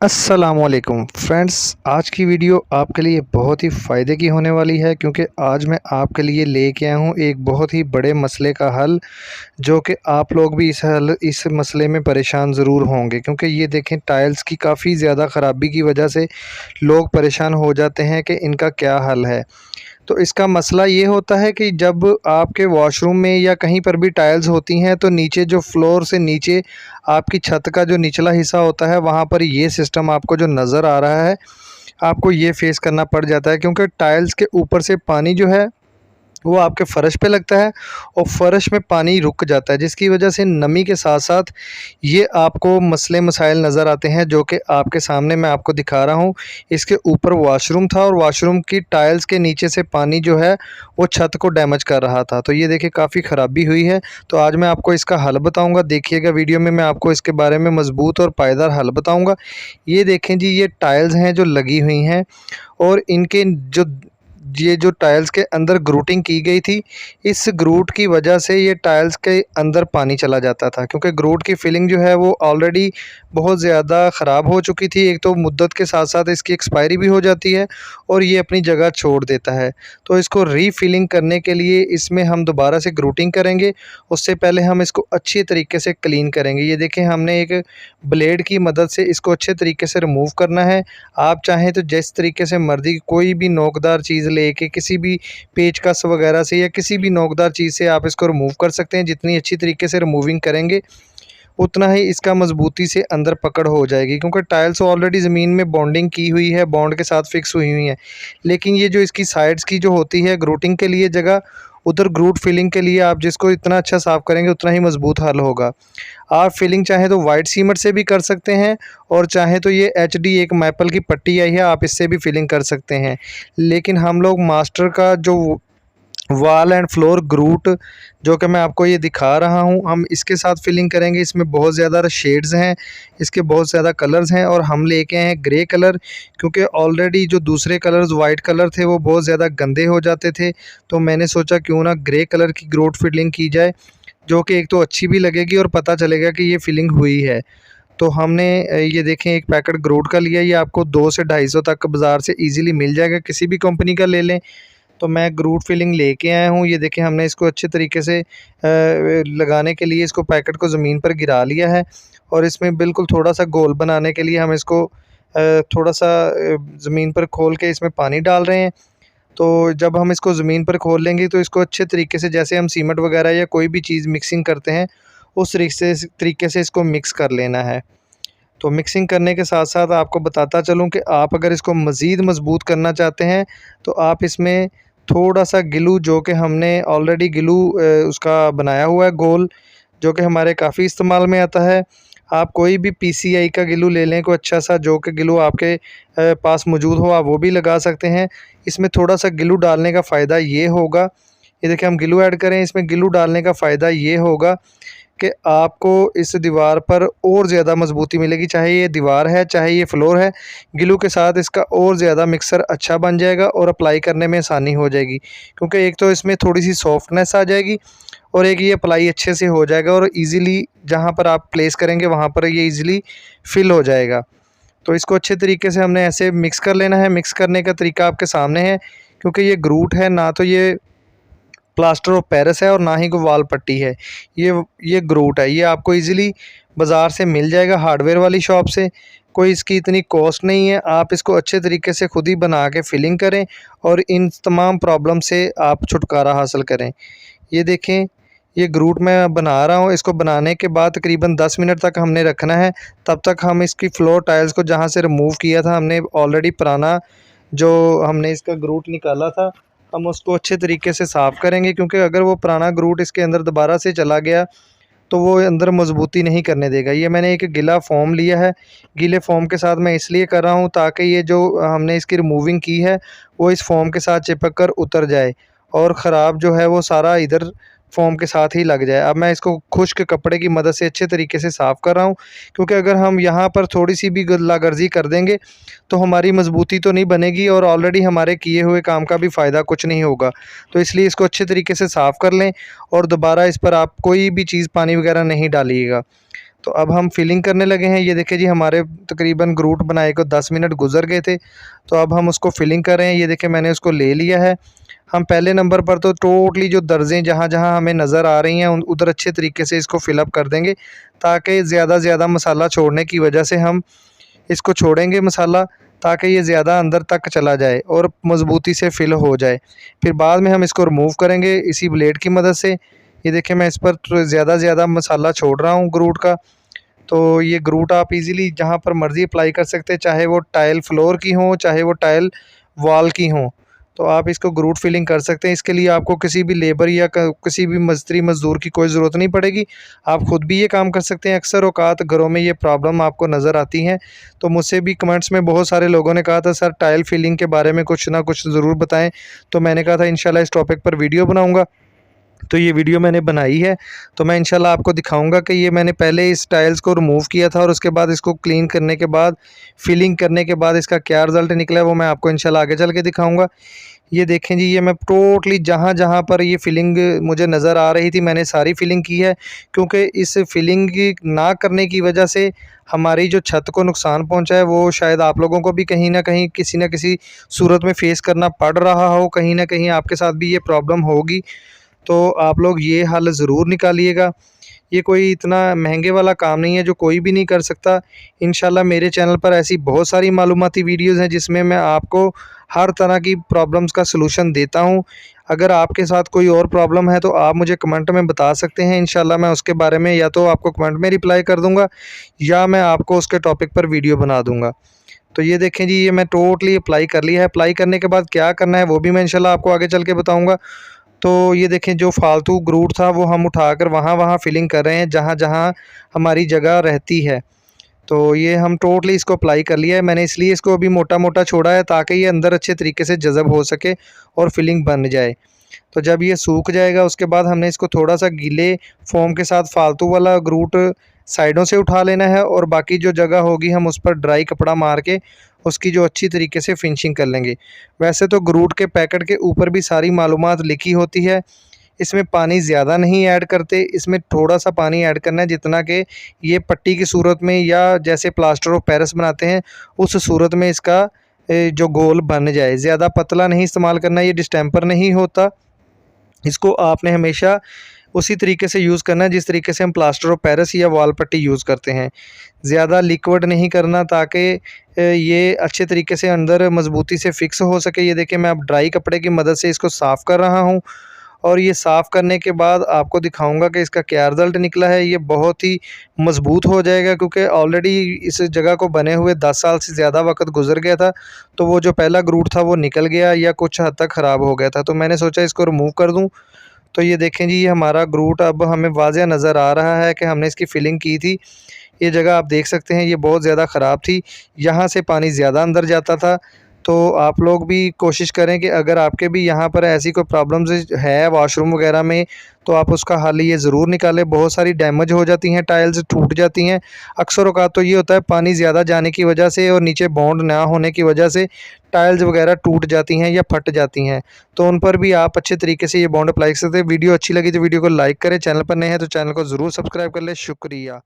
अस्सलामुअलैकुम फ्रेंड्स, आज की वीडियो आपके लिए बहुत ही फ़ायदे की होने वाली है क्योंकि आज मैं आपके लिए लेके आया हूँ एक बहुत ही बड़े मसले का हल। जो कि आप लोग भी इस मसले में परेशान ज़रूर होंगे क्योंकि ये देखें, टाइल्स की काफ़ी ज़्यादा ख़राबी की वजह से लोग परेशान हो जाते हैं कि इनका क्या हल है। तो इसका मसला ये होता है कि जब आपके वॉशरूम में या कहीं पर भी टाइल्स होती हैं तो नीचे जो फ्लोर से नीचे आपकी छत का जो निचला हिस्सा होता है वहाँ पर ये सिस्टम आपको जो नज़र आ रहा है, आपको ये फेस करना पड़ जाता है क्योंकि टाइल्स के ऊपर से पानी जो है वो आपके फ़र्श पे लगता है और फ़र्श में पानी रुक जाता है, जिसकी वजह से नमी के साथ-साथ ये आपको मसले मसाइल नज़र आते हैं जो कि आपके सामने मैं आपको दिखा रहा हूँ। इसके ऊपर वॉशरूम था और वॉशरूम की टाइल्स के नीचे से पानी जो है वो छत को डैमेज कर रहा था। तो ये देखिए, काफ़ी ख़राबी हुई है। तो आज मैं आपको इसका हल बताऊँगा। देखिएगा वीडियो में मैं आपको इसके बारे में मज़बूत और पायदार हल बताऊँगा। ये देखें जी, ये टाइल्स हैं जो लगी हुई हैं और इनके जो ये जो टाइल्स के अंदर ग्रूटिंग की गई थी, इस ग्रूट की वजह से ये टाइल्स के अंदर पानी चला जाता था क्योंकि ग्रूट की फिलिंग जो है वो ऑलरेडी बहुत ज़्यादा ख़राब हो चुकी थी। एक तो मुद्दत के साथ साथ इसकी एक्सपायरी भी हो जाती है और ये अपनी जगह छोड़ देता है। तो इसको रीफिलिंग करने के लिए इसमें हम दोबारा से ग्रूटिंग करेंगे। उससे पहले हम इसको अच्छी तरीके से क्लीन करेंगे। ये देखें, हमने एक ब्लेड की मदद से इसको अच्छे तरीके से रिमूव करना है। आप चाहें तो जिस तरीके से मर्ज़ी कोई भी नोकदार चीज़ लेके किसी भी पेचकस वगैरह से या किसी भी नोकदार चीज़ से आप इसको रिमूव कर सकते हैं। जितनी अच्छी तरीके से रिमूविंग करेंगे उतना ही इसका मज़बूती से अंदर पकड़ हो जाएगी क्योंकि टाइल्स ऑलरेडी ज़मीन में बॉन्डिंग की हुई है, बॉन्ड के साथ फिक्स हुई हुई है। लेकिन ये जो इसकी साइड्स की जो होती है ग्रूटिंग के लिए जगह, उधर ग्रूट फिलिंग के लिए आप जिसको इतना अच्छा साफ़ करेंगे उतना ही मज़बूत हल होगा। आप फिलिंग चाहें तो वाइट सीमेंट से भी कर सकते हैं और चाहें तो ये एचडी एक मैपल की पट्टी आई है, आप इससे भी फिलिंग कर सकते हैं। लेकिन हम लोग मास्टर का जो वॉल एंड फ्लोर ग्रूट जो कि मैं आपको ये दिखा रहा हूँ, हम इसके साथ फिलिंग करेंगे। इसमें बहुत ज़्यादा शेड्स हैं, इसके बहुत ज़्यादा कलर्स हैं और हम लेके आए हैं ग्रे कलर क्योंकि ऑलरेडी जो दूसरे कलर्स वाइट कलर थे वो बहुत ज़्यादा गंदे हो जाते थे। तो मैंने सोचा क्यों ना ग्रे कलर की ग्रूट फिलिंग की जाए, जो कि एक तो अच्छी भी लगेगी और पता चलेगा कि ये फिलिंग हुई है। तो हमने ये देखें, एक पैकेट ग्रूट का लिया। ये आपको 200 से 250 तक बाज़ार से ईज़िली मिल जाएगा, किसी भी कंपनी का ले लें। तो मैं ग्रूट फिलिंग लेके आया हूँ। ये देखें, हमने इसको अच्छे तरीके से लगाने के लिए इसको पैकेट को ज़मीन पर गिरा लिया है और इसमें बिल्कुल थोड़ा-सा गोल बनाने के लिए हम इसको थोड़ा-सा ज़मीन पर खोल के इसमें पानी डाल रहे हैं। तो जब हम इसको ज़मीन पर खोल लेंगे तो इसको अच्छे तरीके से, जैसे हम सीमेंट वगैरह या कोई भी चीज़ मिक्सिंग करते हैं, उस तरीके से इसको मिक्स कर लेना है। तो मिक्सिंग करने के साथ-साथ आपको बताता चलूँ कि आप अगर इसको मज़ीद मज़बूत करना चाहते हैं तो आप इसमें थोड़ा-सा ग्लू, जो कि हमने ऑलरेडी ग्लू उसका बनाया हुआ है गोल, जो कि हमारे काफ़ी इस्तेमाल में आता है। आप कोई भी पीसीआई का ग्लू ले लें, कोई अच्छा-सा जो कि ग्लू आपके पास मौजूद हो, आप वो भी लगा सकते हैं। इसमें थोड़ा-सा ग्लू डालने का फ़ायदा ये होगा, ये देखिए हम ग्लू ऐड करें, इसमें ग्लू डालने का फ़ायदा ये होगा कि आपको इस दीवार पर और ज़्यादा मज़बूती मिलेगी। चाहे ये दीवार है, चाहे ये फ्लोर है, ग्लू के साथ इसका और ज़्यादा मिक्सर अच्छा बन जाएगा और अप्लाई करने में आसानी हो जाएगी क्योंकि एक तो इसमें थोड़ी-सी सॉफ्टनेस आ जाएगी और एक ये अप्लाई अच्छे से हो जाएगा और ईज़िली जहाँ पर आप प्लेस करेंगे वहाँ पर ये ईज़िली फ़िल हो जाएगा। तो इसको अच्छे तरीके से हमने ऐसे मिक्स कर लेना है। मिक्स करने का तरीका आपके सामने है क्योंकि ये ग्रूट है, ना तो ये प्लास्टर ऑफ पेरिस है और ना ही कोई वाल पट्टी है। ये ग्रूट है, ये आपको इजीली बाज़ार से मिल जाएगा, हार्डवेयर वाली शॉप से। कोई इसकी इतनी कॉस्ट नहीं है। आप इसको अच्छे तरीके से खुद ही बना के फिलिंग करें और इन तमाम प्रॉब्लम से आप छुटकारा हासिल करें। ये देखें, ये ग्रूट मैं बना रहा हूँ। इसको बनाने के बाद तकरीबन 10 मिनट तक हमने रखना है। तब तक हम इसकी फ्लोर टाइल्स को जहाँ से रिमूव किया था, हमने ऑलरेडी पुराना जो हमने इसका ग्रूट निकाला था, हम उसको अच्छे तरीके से साफ़ करेंगे क्योंकि अगर वो पुराना ग्रूट इसके अंदर दोबारा से चला गया तो वो अंदर मज़बूती नहीं करने देगा। ये मैंने एक गीला फ़ोम लिया है। गीले फ़ोम के साथ मैं इसलिए कर रहा हूँ ताकि ये जो हमने इसकी रिमूविंग की है वो इस फ़ोम के साथ चिपक कर उतर जाए और ख़राब जो है वो सारा इधर फ़ोम के साथ ही लग जाए। अब मैं इसको खुश्क कपड़े की मदद से अच्छे तरीके से साफ़ कर रहा हूँ क्योंकि अगर हम यहाँ पर थोड़ी-सी भी गुलागर्जी कर देंगे तो हमारी मज़बूती तो नहीं बनेगी और ऑलरेडी हमारे किए हुए काम का भी फ़ायदा कुछ नहीं होगा। तो इसलिए इसको अच्छे तरीके से साफ़ कर लें और दोबारा इस पर आप कोई भी चीज़, पानी वगैरह नहीं डालिएगा। तो अब हम फिलिंग करने लगे हैं। ये देखिए जी, हमारे तकरीबन ग्रूट बनाए को 10 मिनट गुजर गए थे। तो अब हम उसको फिलिंग कर रहे हैं। ये देखिए मैंने उसको ले लिया है। हम पहले नंबर पर तो टोटली जो दर्जें जहाँ जहाँ हमें नज़र आ रही हैं उधर अच्छे तरीके से इसको फिलअप कर देंगे, ताकि ज़्यादा मसाला छोड़ने की वजह से हम इसको छोड़ेंगे मसाला, ताकि ये ज़्यादा अंदर तक चला जाए और मज़बूती से फिल हो जाए। फिर बाद में हम इसको रिमूव करेंगे इसी ब्लेड की मदद से। ये देखिए मैं इस पर ज़्यादा मसाला छोड़ रहा हूँ ग्रूट का। तो ये ग्रूट आप इजीली जहाँ पर मर्ज़ी अप्लाई कर सकते हैं, चाहे वो टाइल फ्लोर की हो, चाहे वो टाइल वॉल की हो। तो आप इसको ग्रूट फिलिंग कर सकते हैं। इसके लिए आपको किसी भी लेबर या किसी भी मिस्त्री मज़दूर की कोई ज़रूरत नहीं पड़ेगी। आप ख़ुद भी ये काम कर सकते हैं। अक्सर औक़ात घरों में ये प्रॉब्लम आपको नज़र आती हैं। तो मुझसे भी कमेंट्स में बहुत सारे लोगों ने कहा था, सर टाइल फिलिंग के बारे में कुछ ना कुछ ज़रूर बताएँ। तो मैंने कहा था इंशाल्लाह इस टॉपिक पर वीडियो बनाऊँगा। तो ये वीडियो मैंने बनाई है। तो मैं इंशाल्लाह आपको दिखाऊंगा कि ये मैंने पहले इस टाइल्स को रिमूव किया था और उसके बाद इसको क्लीन करने के बाद, फिलिंग करने के बाद इसका क्या रिज़ल्ट निकला है वो मैं आपको इंशाल्लाह आगे चल के दिखाऊंगा। ये देखें जी, ये मैं टोटली जहाँ-जहाँ पर ये फिलिंग मुझे नज़र आ रही थी मैंने सारी फिलिंग की है, क्योंकि इस फिलिंग ना करने की वजह से हमारी जो छत को नुकसान पहुँचा है वो शायद आप लोगों को भी कहीं न कहीं किसी न किसी सूरत में फ़ेस करना पड़ रहा हो। कहीं न कहीं आपके साथ भी ये प्रॉब्लम होगी। तो आप लोग ये हल ज़रूर निकालिएगा। ये कोई इतना महंगे वाला काम नहीं है जो कोई भी नहीं कर सकता। इंशाल्लाह मेरे चैनल पर ऐसी बहुत सारी मालूमाती वीडियोज़ हैं जिसमें मैं आपको हर तरह की प्रॉब्लम्स का सलूशन देता हूँ। अगर आपके साथ कोई और प्रॉब्लम है तो आप मुझे कमेंट में बता सकते हैं। इंशाल्लाह मैं उसके बारे में या तो आपको कमेंट में रिप्लाई कर दूँगा या मैं आपको उसके टॉपिक पर वीडियो बना दूँगा। तो ये देखें जी, ये मैं टोटली अप्लाई कर लिया है। अप्लाई करने के बाद क्या करना है वो भी मैं इंशाल्लाह आपको आगे चल के बताऊँगा। तो ये देखें, जो फालतू ग्रूट था वो हम उठाकर वहाँ-वहाँ फिलिंग कर रहे हैं जहाँ-जहाँ हमारी जगह रहती है। तो ये हम टोटली इसको अप्लाई कर लिया है। मैंने इसलिए इसको अभी मोटा-मोटा छोड़ा है ताकि ये अंदर अच्छे तरीके से जज़ब हो सके और फिलिंग बन जाए। तो जब ये सूख जाएगा उसके बाद हमने इसको थोड़ा-सा गीले फ़ोम के साथ फालतू वाला ग्रूट साइडों से उठा लेना है और बाकी जो जगह होगी हम उस पर ड्राई कपड़ा मार के उसकी जो अच्छी तरीके से फिनिशिंग कर लेंगे। वैसे तो ग्रूट के पैकेट के ऊपर भी सारी मालूमात लिखी होती है। इसमें पानी ज़्यादा नहीं ऐड करते, इसमें थोड़ा-सा पानी ऐड करना है जितना कि ये पट्टी की सूरत में या जैसे प्लास्टर ऑफ पेरिस बनाते हैं उस सूरत में इसका जो गोल बन जाए। ज़्यादा पतला नहीं इस्तेमाल करना, ये डिस्टेंपर नहीं होता। इसको आपने हमेशा उसी तरीके से यूज़ करना है जिस तरीके से हम प्लास्टर ऑफ पेरिस या वॉल पट्टी यूज़ करते हैं। ज़्यादा लिक्विड नहीं करना ताकि ये अच्छे तरीके से अंदर मज़बूती से फ़िक्स हो सके। ये देखिए मैं अब ड्राई कपड़े की मदद से इसको साफ़ कर रहा हूँ और ये साफ़ करने के बाद आपको दिखाऊँगा कि इसका क्या रिज़ल्ट निकला है। ये बहुत ही मज़बूत हो जाएगा क्योंकि ऑलरेडी इस जगह को बने हुए 10 साल से ज़्यादा वक़्त गुज़र गया था। तो वो जो पहला ग्रूट था वो निकल गया या कुछ हद तक ख़राब हो गया था। तो मैंने सोचा इसको रिमूव कर दूँ। तो ये देखें जी, ये हमारा ग्रूट अब हमें वाज़ेह नज़र आ रहा है कि हमने इसकी फिलिंग की थी। ये जगह आप देख सकते हैं ये बहुत ज़्यादा ख़राब थी, यहाँ से पानी ज़्यादा अंदर जाता था। तो आप लोग भी कोशिश करें कि अगर आपके भी यहाँ पर ऐसी कोई प्रॉब्लम्स है वॉशरूम वगैरह में, तो आप उसका हल ये ज़रूर निकालें। बहुत सारी डैमेज हो जाती हैं, टाइल्स टूट जाती हैं। अक्सर औक़ात तो ये होता है पानी ज़्यादा जाने की वजह से और नीचे बॉन्ड ना होने की वजह से टाइल्स वगैरह टूट जाती हैं या फट जाती हैं। तो उन पर भी आप अच्छे तरीके से ये बॉन्ड अप्लाई कर सकते हैं। वीडियो अच्छी लगी तो वीडियो को लाइक करें, चैनल पर नए हैं तो चैनल को ज़रूर सब्सक्राइब कर लें। शुक्रिया।